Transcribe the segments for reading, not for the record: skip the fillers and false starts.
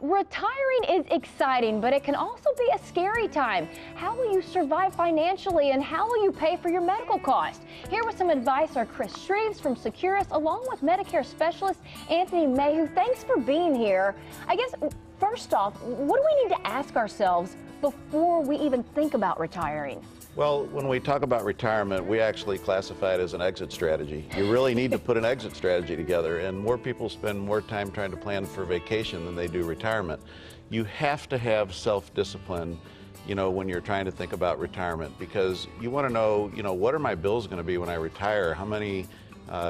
Retiring is exciting, but it can also be a scary time. How will you survive financially, and how will you pay for your medical costs? Here with some advice are Chris Shreves from Securus, along with Medicare specialist Anthony Mayhew. Thanks for being here. I guess, first off, what do we need to ask ourselves before we even think about retiring? Well, when we talk about retirement, we actually classify it as an exit strategy. You really need to put an exit strategy together, and more people spend more time trying to plan for vacation than they do retirement. You have to have self-discipline, when you're trying to think about retirement, because you want to know, what are my bills going to be when I retire? How many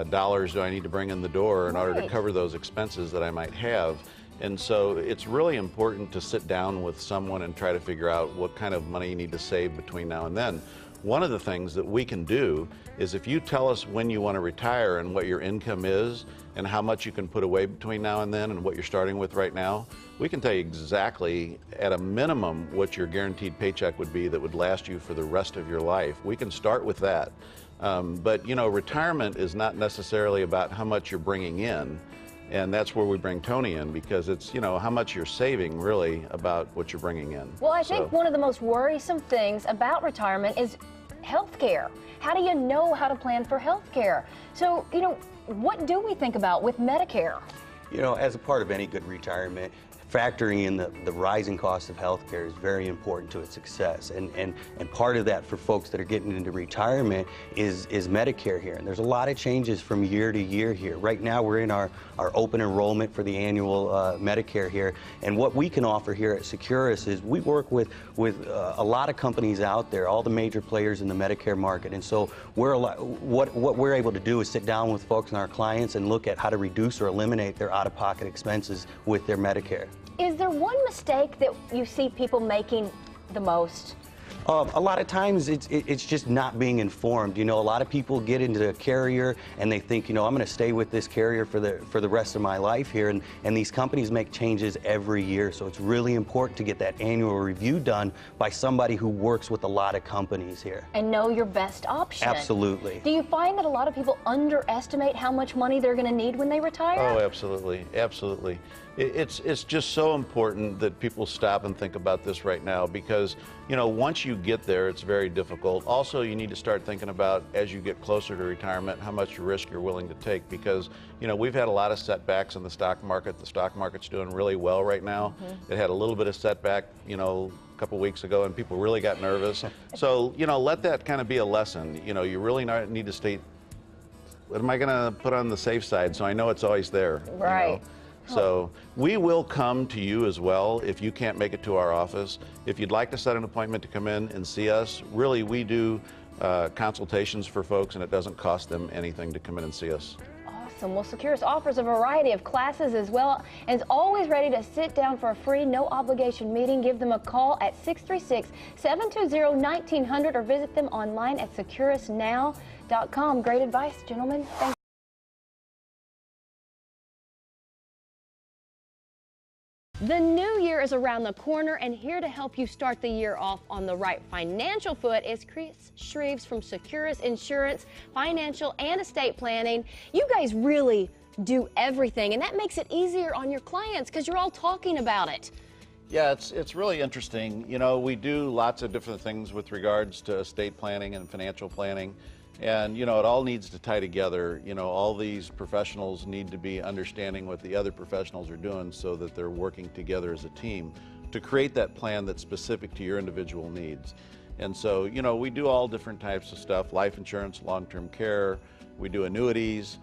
dollars do I need to bring in the door in order to cover those expenses that I might have? And so it's really important to sit down with someone and try to figure out what kind of money you need to save between now and then. One of the things that we can do is, if you tell us when you want to retire and what your income is and how much you can put away between now and then and what you're starting with right now, we can tell you exactly at a minimum what your guaranteed paycheck would be that would last you for the rest of your life. We can start with that. But retirement is not necessarily about how much you're bringing in. And that's where we bring Tony in, because it's, how much you're saving really about what you're bringing in. Well, I think one of the most worrisome things about retirement is health care. How do you know how to plan for health care? So, what do we think about with Medicare? As a part of any good retirement, factoring in the rising cost of healthcare is very important to its success. And part of that for folks that are getting into retirement is Medicare here. And there's a lot of changes from year to year here. Right now we're in our open enrollment for the annual Medicare here. And what we can offer here at Securus is we work with a lot of companies out there, all the major players in the Medicare market. And so what we're able to do is sit down with folks and our clients and look at how to reduce or eliminate their out-of-pocket expenses with their Medicare. Is there one mistake that you see people making the most? A lot of times it's just not being informed. A lot of people get into a carrier and they think, I'm going to stay with this carrier for the rest of my life here, and these companies make changes every year. So it's really important to get that annual review done by somebody who works with a lot of companies here. And know your best option. Absolutely. Do you find that a lot of people underestimate how much money they're going to need when they retire? Oh, absolutely, absolutely. It's just so important that people stop and think about this right now, because once you get there, it's very difficult. Also, you need to start thinking about, as you get closer to retirement, how much risk you're willing to take, because we've had a lot of setbacks in the stock market. The stock market's doing really well right now. It had a little bit of setback a couple weeks ago, and people really got nervous. So let that kind of be a lesson. You really need to stay, what am I going to put on the safe side so I know it's always there? Right. So we will come to you as well if you can't make it to our office. If you'd like to set an appointment to come in and see us, really we do consultations for folks, and it doesn't cost them anything to come in and see us. Awesome. Well, Securus offers a variety of classes as well, and is always ready to sit down for a free, no obligation meeting. Give them a call at 636-720-1900 or visit them online at securusnow.com. Great advice, gentlemen. Thank you. The new year is around the corner, and here to help you start the year off on the right financial foot is Chris Shreves from Securus Insurance, Financial and Estate Planning. You guys really do everything, and that makes it easier on your clients because you're all talking about it. Yeah, it's really interesting. We do lots of different things with regards to estate planning and financial planning. And, it all needs to tie together. All these professionals need to be understanding what the other professionals are doing so that they're working together as a team to create that plan that's specific to your individual needs. And so, we do all different types of stuff: life insurance, long-term care, we do annuities,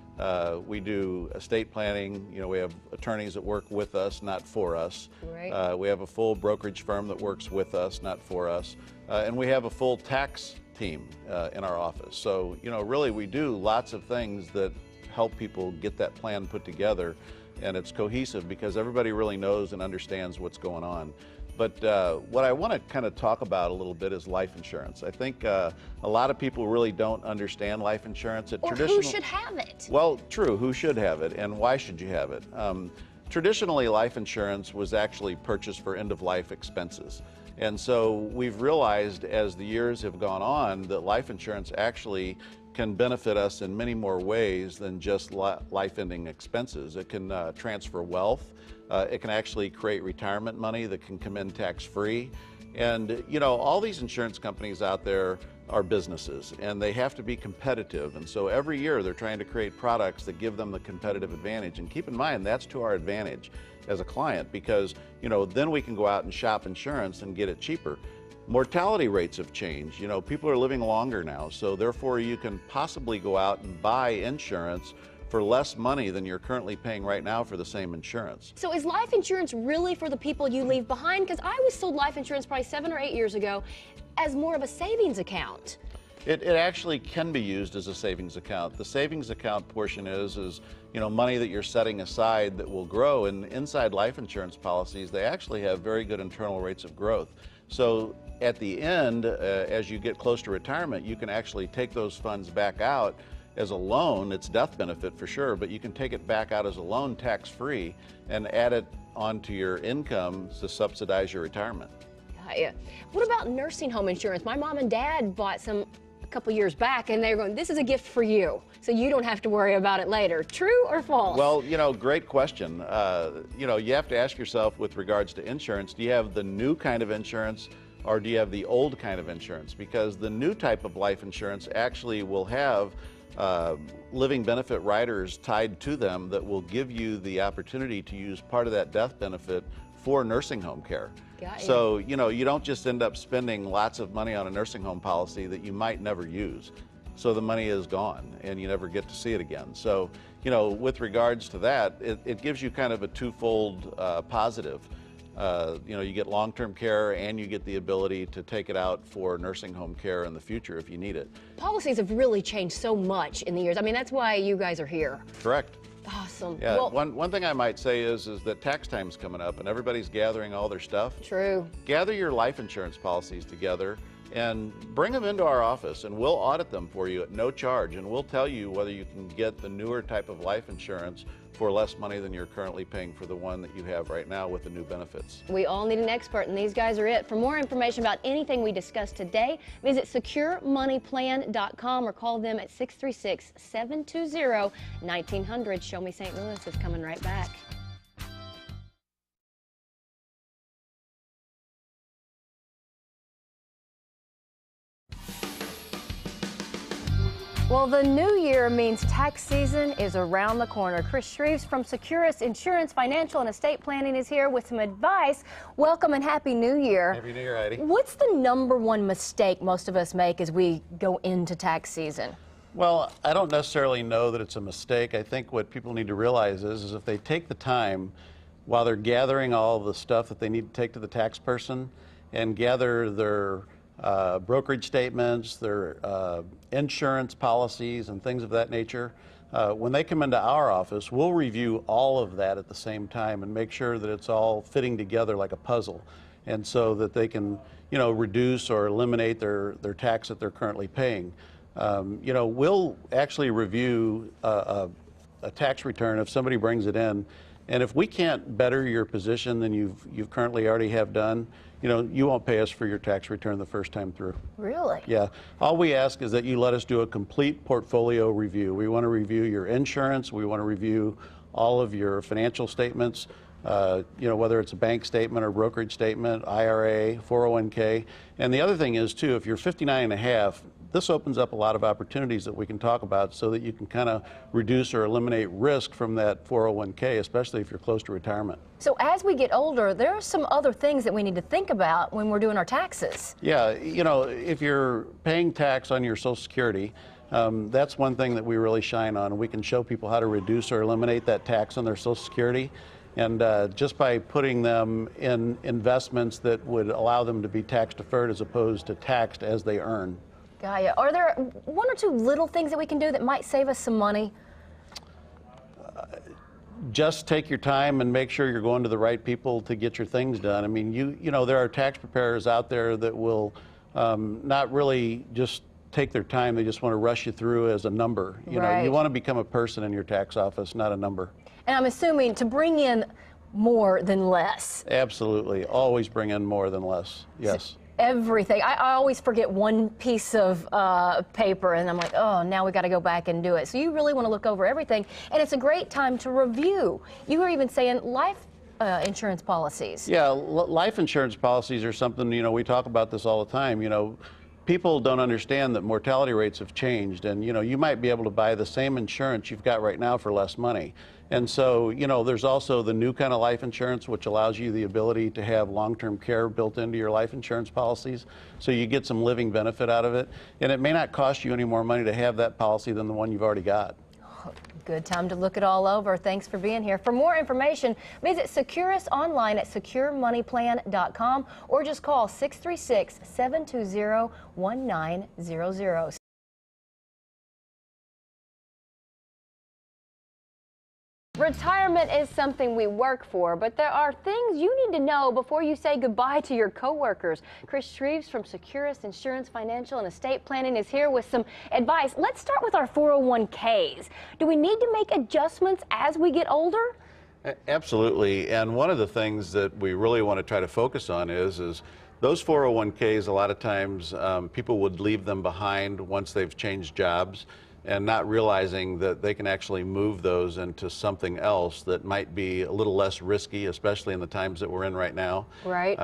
we do estate planning. We have attorneys that work with us, not for us. Right. We have a full brokerage firm that works with us, not for us. And we have a full tax team in our office. So, really we do lots of things that help people get that plan put together, and it's cohesive because everybody really knows and understands what's going on. But what I want to kind of talk about a little bit is life insurance. I think a lot of people really don't understand life insurance. Or who should have it? Well, true, who should have it and why should you have it? Traditionally, life insurance was actually purchased for end-of-life expenses. And so we've realized as the years have gone on that life insurance actually can benefit us in many more ways than just life-ending expenses. It can transfer wealth. It can actually create retirement money that can come in tax-free. And, you know, all these insurance companies out there are businesses, and they have to be competitive. And so every year they're trying to create products that give them the competitive advantage. And keep in mind, that's to our advantage as a client, because, you know, then we can go out and shop insurance and get it cheaper. Mortality rates have changed. You know, people are living longer now, so therefore you can possibly go out and buy insurance for less money than you're currently paying right now for the same insurance. So is life insurance really for the people you leave behind? Because I was sold life insurance probably 7 or 8 years ago as more of a savings account. It actually can be used as a savings account. The savings account portion is you know, money that you're setting aside that will grow. And inside life insurance policies, they actually have very good internal rates of growth. So at the end, as you get close to retirement, you can actually take those funds back out as a loan. It's death benefit for sure, but you can take it back out as a loan tax-free and add it onto your income to subsidize your retirement. Yeah. What about nursing home insurance? My mom and dad bought some a couple years back, and they were going, this is a gift for you, so you don't have to worry about it later. True or false? Well, you know, great question. You know, you have to ask yourself with regards to insurance, do you have the new kind of insurance or do you have the old kind of insurance? Because the new type of life insurance actually will have living benefit riders tied to them that will give you the opportunity to use part of that death benefit for nursing home care. So, you know, you don't just end up spending lots of money on a nursing home policy that you might never use. So the money is gone and you never get to see it again. So, you know, with regards to that, it gives you kind of a twofold positive. You know, you get long-term care and you get the ability to take it out for nursing home care in the future if you need it. Policies have really changed so much in the years. I mean, that's why you guys are here. Correct. Awesome. Yeah, well, one thing I might say is that tax time's coming up and everybody's gathering all their stuff. True. Gather your life insurance policies together and bring them into our office and we'll audit them for you at no charge, and we'll tell you whether you can get the newer type of life insurance for less money than you're currently paying for the one that you have right now with the new benefits. We all need an expert, and these guys are it. For more information about anything we discussed today, visit securemoneyplan.com or call them at 636-720-1900. Show Me St. Louis is coming right back. Well, the new year means tax season is around the corner. Chris Shreves from Securus Insurance, Financial and Estate Planning is here with some advice. Welcome and Happy New Year. Happy New Year, Heidi. What's the #1 mistake most of us make as we go into tax season? Well, I don't necessarily know that it's a mistake. I think what people need to realize is if they take the time while they're gathering all the stuff that they need to take to the tax person and gather their brokerage statements, their insurance policies and things of that nature. When they come into our office, we'll review all of that at the same time and make sure that it's all fitting together like a puzzle, and so that they can, you know, reduce or eliminate their tax that they're currently paying. You know, we'll actually review a tax return if somebody brings it in, and if we can't better your position than you've currently already have done, you know, you won't pay us for your tax return the first time through. Really? Yeah. All we ask is that you let us do a complete portfolio review. We want to review your insurance. We want to review all of your financial statements, you know, whether it's a bank statement or brokerage statement, IRA, 401k. And the other thing is, too, if you're 59 and a half, this opens up a lot of opportunities that we can talk about so that you can kind of reduce or eliminate risk from that 401k, especially if you're close to retirement. So as we get older, there are some other things that we need to think about when we're doing our taxes. Yeah, you know, if you're paying tax on your Social Security, that's one thing that we really shine on. We can show people how to reduce or eliminate that tax on their Social Security. And just by putting them in investments that would allow them to be tax deferred as opposed to taxed as they earn. Got ya. Are there 1 or 2 little things that we can do that might save us some money? Just take your time and make sure you're going to the right people to get your things done. I mean, you know, there are tax preparers out there that will not really just take their time. They just want to rush you through as a number. You know, you want to become a person in your tax office, not a number. And I'm assuming to bring in more than less. Absolutely. Always bring in more than less. Yes. everything. I always forget one piece of paper, and I'm like, oh, now we got to go back and do it. So you really want to look over everything, and it's a great time to review. You were even saying life insurance policies. Yeah, life insurance policies are something, you know, we talk about this all the time. You know, people don't understand that mortality rates have changed, and you know, you might be able to buy the same insurance you've got right now for less money. And so, you know, there's also the new kind of life insurance, which allows you the ability to have long-term care built into your life insurance policies, so you get some living benefit out of it. And it may not cost you any more money to have that policy than the one you've already got. Good time to look it all over. Thanks for being here. For more information, visit Securus online at securemoneyplan.com or just call 636-720-1900. Retirement is something we work for, but there are things you need to know before you say goodbye to your coworkers. Chris Shreves from Securus Insurance, Financial, and Estate Planning is here with some advice. Let's start with our 401ks. Do we need to make adjustments as we get older? Absolutely. And one of the things that we really want to try to focus on is those 401ks, a lot of times people would leave them behind once they've changed jobs, and not realizing that they can actually move those into something else that might be a little less risky, especially in the times that we're in right now. Right.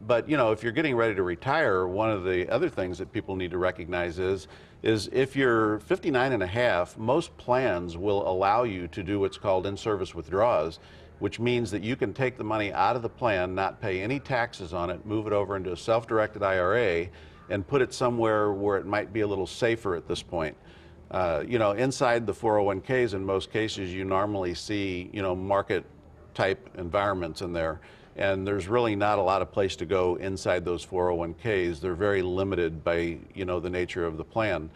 But you know, if you're getting ready to retire, one of the other things that people need to recognize is if you're 59 and a half, most plans will allow you to do what's called in-service withdrawals, which means that you can take the money out of the plan, not pay any taxes on it, move it over into a self-directed IRA, and put it somewhere where it might be a little safer at this point. You know, inside the 401ks, in most cases, you normally see, you know, market type environments in there. And there's really not a lot of place to go inside those 401ks. They're very limited by, you know, the nature of the plan.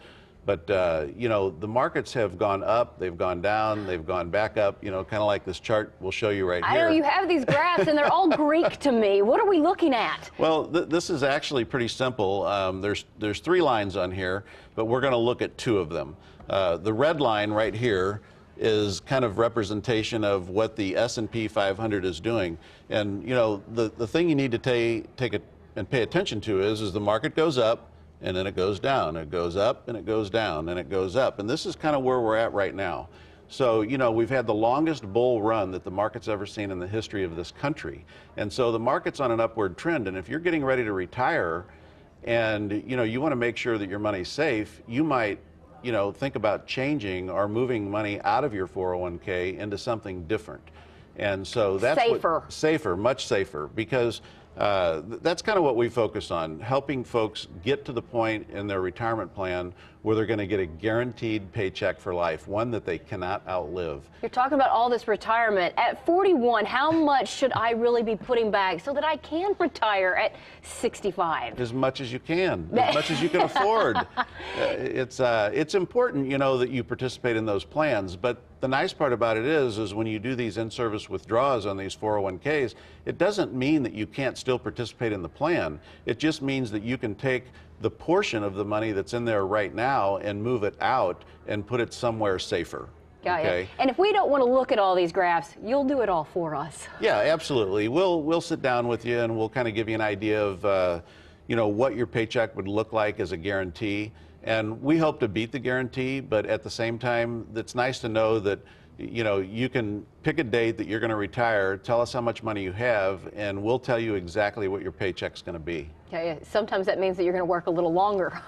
But, you know, the markets have gone up, they've gone down, they've gone back up, you know, kind of like this chart we'll show you right here. I know you have these graphs and they're all Greek to me. What are we looking at? Well, this is actually pretty simple. There's 3 lines on here, but we're going to look at 2 of them. The red line right here is kind of representation of what the S&P 500 is doing. And, you know, the thing you need to take and pay attention to is the market goes up, and then it goes down. It goes up, and it goes down, and it goes up. And this is kind of where we're at right now. So, you know, we've had the longest bull run that the market's ever seen in the history of this country. And so the market's on an upward trend. And if you're getting ready to retire and, you know, you want to make sure that your money's safe, you might, you know, think about changing or moving money out of your 401k into something different. And so that's safer, much safer, because that's kind of what we focus on, helping folks get to the point in their retirement plan where they're going to get a guaranteed paycheck for life, one that they cannot outlive. You're talking about all this retirement. At 41, how much should I really be putting back so that I can retire at 65? As much as you can, as much as you can afford. It's important, you know, that you participate in those plans, but the nice part about it is when you do these in-service withdrawals on these 401ks, it doesn't mean that you can't still participate in the plan. It just means that you can take the portion of the money that's in there right now and move it out and put it somewhere safer. Got it. And if we don't want to look at all these graphs, you'll do it all for us. Yeah, absolutely. We'll sit down with you and we'll kind of give you an idea of you know, what your paycheck would look like as a guarantee. And we hope to beat the guarantee, but at the same time, it's nice to know that, you know, you can pick a date that you're going to retire, tell us how much money you have, and we'll tell you exactly what your paycheck's going to be. Okay, sometimes that means that you're going to work a little longer.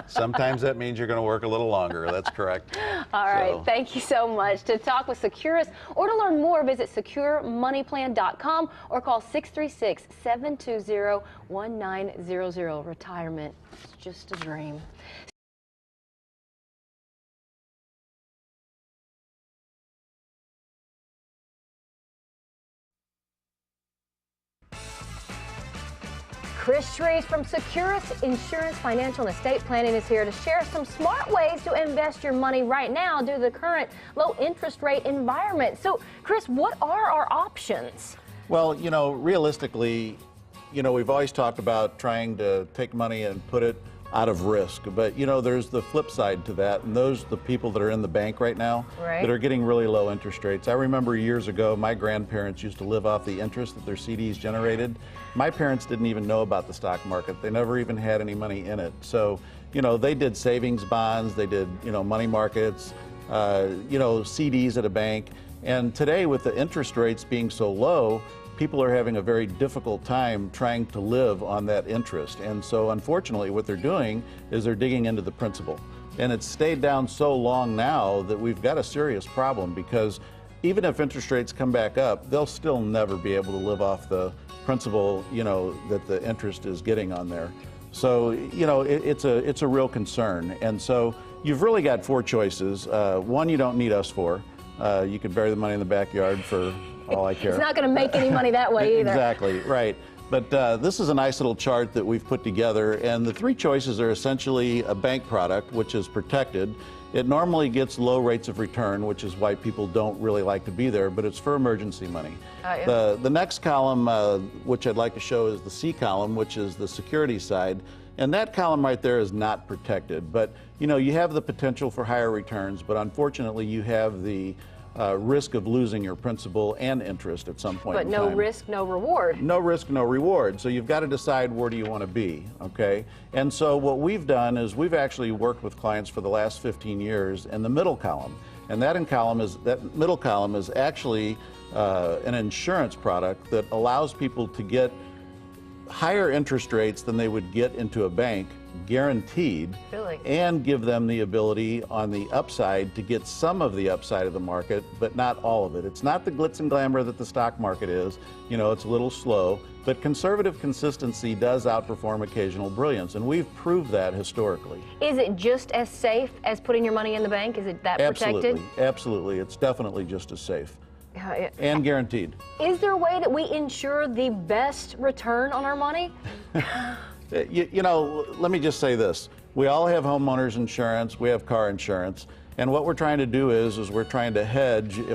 Sometimes that means you're going to work a little longer. That's correct. All right. Thank you so much. To talk with Securus or to learn more, visit securemoneyplan.com or call 636-720-1900. Retirement is just a dream. Chris Shreves from Securus Insurance, Financial, and Estate Planning is here to share some smart ways to invest your money right now due to the current low interest rate environment. So, Chris, what are our options? Well, you know, realistically, you know, we've always talked about trying to take money and put it out of risk. But you know, there's the flip side to that, and those are the people that are in the bank right now that are getting really low interest rates. I remember years ago, my grandparents used to live off the interest that their CDs generated. My parents didn't even know about the stock market. They never even had any money in it. So, you know, they did savings bonds, they did, you know, money markets, you know, CDs at a bank. And today, with the interest rates being so low, people are having a very difficult time trying to live on that interest. And so unfortunately what they're doing is they're digging into the principal. And it's stayed down so long now that we've got a serious problem, because even if interest rates come back up, they'll still never be able to live off the principal, you know, that the interest is getting on there. So, you know, it's a real concern. And so you've really got four choices. One, you don't need us for. You could bury the money in the backyard for all I care. It's not going to make any money that way either. Exactly, right. But this is a nice little chart that we've put together, and the three choices are essentially a bank product, which is protected. It normally gets low rates of return, which is why people don't really like to be there, but it's for emergency money. Yeah. The next column, which I'd like to show, is the C column, which is the security side. And that column right there is not protected. But, you know, you have the potential for higher returns, but unfortunately you have the risk of losing your principal and interest at some point in time. But no risk, no reward. No risk, no reward. So you've got to decide, where do you want to be, okay? And so what we've done is we've actually worked with clients for the last 15 years in the middle column. And that middle column is actually an insurance product that allows people to get higher interest rates than they would get into a bank, guaranteed, Really? and give them the ability on the upside to get some of the upside of the market, but not all of it. It's not the glitz and glamour that the stock market is. You know, it's a little slow, but conservative consistency does outperform occasional brilliance, and we've proved that historically. Is it just as safe as putting your money in the bank? Is it that protected? Absolutely, absolutely. It's definitely just as safe and guaranteed. Is there a way that we ensure the best return on our money? You know, let me just say this. We all have homeowners insurance, we have car insurance, and what we're trying to do is we're trying to hedge if